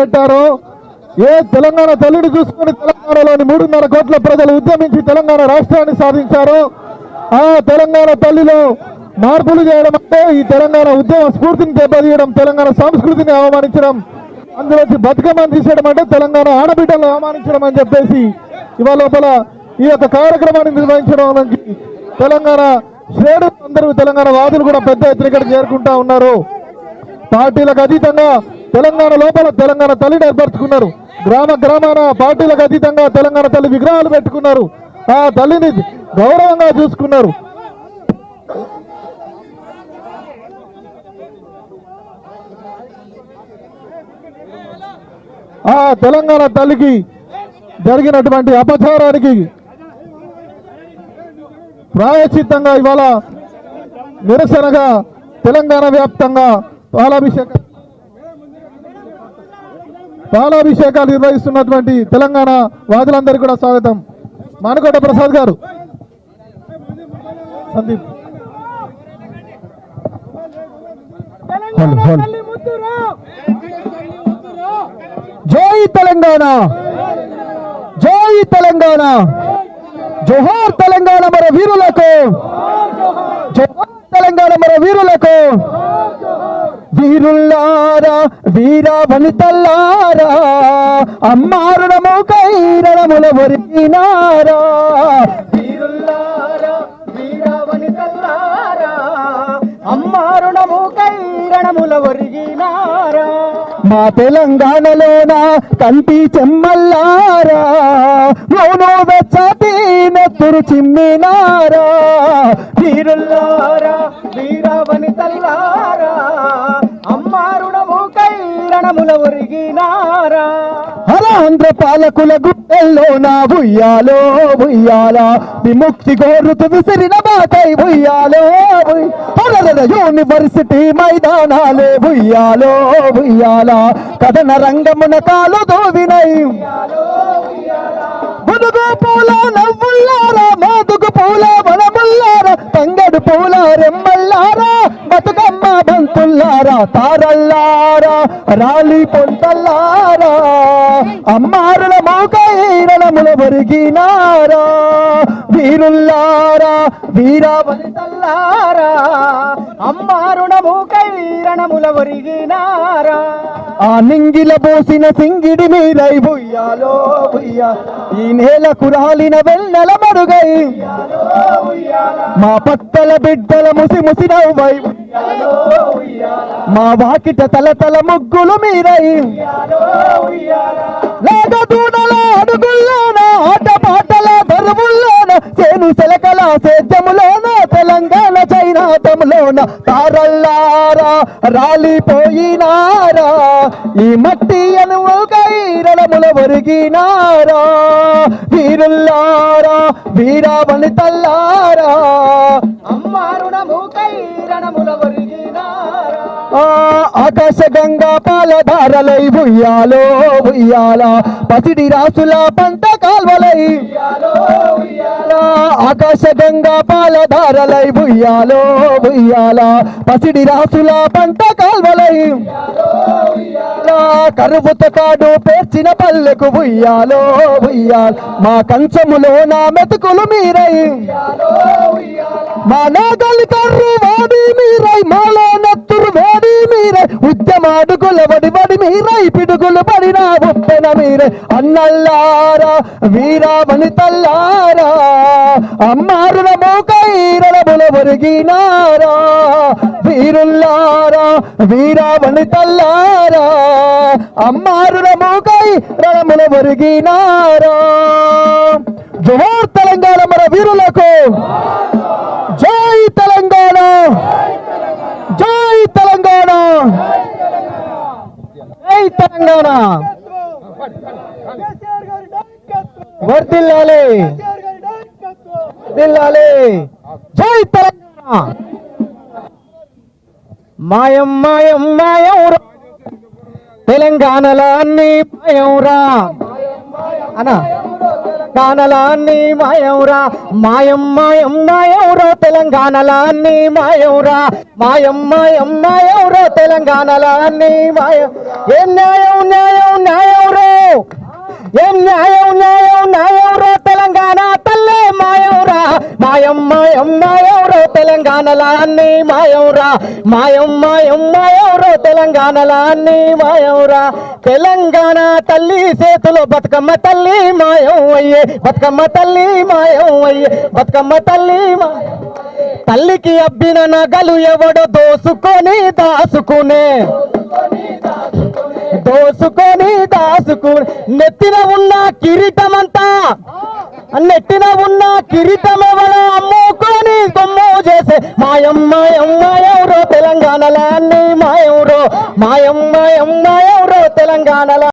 పెట్టారో, ఏ తెలంగాణ తల్లిని చూసుకుని తెలంగాణలోని 3.5 కోట్ల ప్రజలు ఉద్యమించి తెలంగాణ రాష్ట్రాన్ని సాధించారో, ఆ తెలంగాణ తల్లిలో మార్పులు చేయడం అంటే ఈ తెలంగాణ ఉద్యమ స్ఫూర్తిని దెబ్బతీయడం, తెలంగాణ సంస్కృతిని అవమానించడం, అందులోంచి బతుకమ్మని తీసేయడం అంటే తెలంగాణ ఆడబిడ్డలను అవమానించడం అని చెప్పేసి ఇవాళ లోపల ఈ యొక్క కార్యక్రమాన్ని నిర్వహించడం తెలంగాణ శ్రేణులు అందరూ, తెలంగాణ వాదులు కూడా పెద్ద ఎత్తున ఇక్కడ చేరుకుంటా ఉన్నారు. పార్టీలకు అతీతంగా తెలంగాణ లోపల తెలంగాణ తల్లిని ఏర్పరచుకున్నారు. గ్రామ గ్రామాన పార్టీలకు అతీతంగా తెలంగాణ తల్లి విగ్రహాలు పెట్టుకున్నారు. ఆ తల్లిని గౌరవంగా చూసుకున్నారు. ఆ తెలంగాణ తల్లికి జరిగినటువంటి అపచారానికి ప్రాయశ్చిత్తంగా ఇవాళ నిరసనగా తెలంగాణ వ్యాప్తంగా పాలాభిషేకాలు నిర్వహిస్తున్నటువంటి తెలంగాణ వాదులందరికీ కూడా స్వాగతం. మానకోట ప్రసాద్ గారు, సందీప్, జై తెలంగాణ, జై తెలంగాణ, జోహార్ తెలంగాణ మన వీరులకు, జోహార్ తెలంగాణ మన వీరులకు. వీరుల్లారా వీర వనితల్లారా అమ్మారుణము కైరణముల ఒరిగినారా. వీరుల్లారా వీర వనితల్లారా అమ్మారుణము కైరణముల ఒరిగినారా. మా తెలంగాణలోన కంటి చెమ్మల్లారా మౌనో వెచ్చటి నెత్తురు చిమ్మినారా. వీరుల్లారా వీర వనితల్లారా అమ్మారుణము కైరణముల ఒరిగినారా. ఆంధ్ర పాలకుల గుట్టల్లో నా ఉయ్యాలో ఉయ్యాల విముక్తి కోరుతూ విసిరిన బాటై ఉయ్యాలో. యూనివర్సిటీ మైదానాలే ఉయ్యాలో ఉయ్యాల కథన రంగమున కాలు దోవినై. ముదుగు పూల నవ్వుల్లారా మాదుగు పూల వనముల్లారా తంగడు పూల రెమ్మల్లారా బతుకమ్మ బంతుల్లారా తారల్లారా రాలి పొంతల్లారా అమ్మారుల మౌకైరణముల ఒరిగినారా. వీరుల్లారా వీర వనితల్లారా అమ్మారుణ మౌకైరణముల ఒరిగినారా. ఆ నింగిల పోసిన సింగిడి మీరై ఉయ్యాలో ఉయ్యా ఈ నేలకు రాలిన వెన్నెల మరుగై. మా పక్కల బిడ్డల ముసి ముసి నవ్వై మా వాకిట తల తల ముగ్గులు మీరై. లేక దూడల అడుగుల్లోన ఆట పాటల బరువుల్లోన చేను సెలకల సేద్యములోన తెలంగాణ చైనాతములోన తారల్లారా రాలిపోయినారా ఈ మట్టి అనువు కైరణముల ఒరిగినారా. వీరుల్లారా వీర వనితల్లారా అమ్మారుణము కైరణముల ఒరిగినారా. ఆకాశ గంగా పాలధారలై ఉయ్యాలో ఉయ్యాల పసిడి రాసుల పంట కాల్వలై. ఆకాశ గంగా పాలధారలై ఉయ్యాలో ఉయ్యాల పసిడి రాసుల పంట కాల్వలై. కరువుత కాడు పేర్చిన పల్లెకు ఉయ్యాలో ఉయ్యాల మా కంచములో నా మెతుకులు మీరై. మా నాగలి కర్రు వాడి మీరై మాలో నత్తురు వేడి మీరై ఉద్యమాడుగుల వడి వడి మీరై పిడుగులు పడిన ఉప్పెన మీరై. అన్నల్లారా వీర వనితల్లారా అమ్మారుల మౌకైరణముల ఒరిగినారా. వీరుల్లారా వీర వనితల్లారా అమ్మారుల మౌకైరణముల ఒరిగినారా. జోహార్ తెలంగాణ మన వీరులకు, జై తెలంగాణ, జై తెలంగాణ, జై తెలంగాణ. వర్ధిల్లాలి వర్ధిల్లాలి జై తెలంగాణ. మాయం మాయం మాయంరా తెలంగాణలో అన్ని మాయంరా అనా తెలంగాణలాన్ని మాయంరా మాయం మాయం మాయంరా తెలంగాణలాన్ని మాయంరా మాయం మాయం మాయంరా తెలంగాణలాన్ని మాయం. ఏ న్యాయం న్యాయం అన్ని మాయంరా, మాయం మాయం మాయంరో తెలంగాణలో అన్ని మాయంరా. తెలంగాణ తల్లి చేతిలో బతుకమ్మ తల్లి మాయం అయ్యే, బతుకమ్మ తల్లి మాయం అయ్యే, బతుకమ్మ తల్లి తల్లికి అబ్బిన నగలు ఎవడో దోసుకొని దాసుకునే, దోసుకొని దాసుకుని నెత్తిన ఉన్న కిరీటమంతా, నెట్టిన ఉన్న కిరీటం ఎవడో అమ్ముకొని దొమ్ము చేసే మాయం మాయం మాయంరో తెలంగాణలో అన్ని మాయంరో, మాయం మాయం మాయంరో తెలంగాణలో.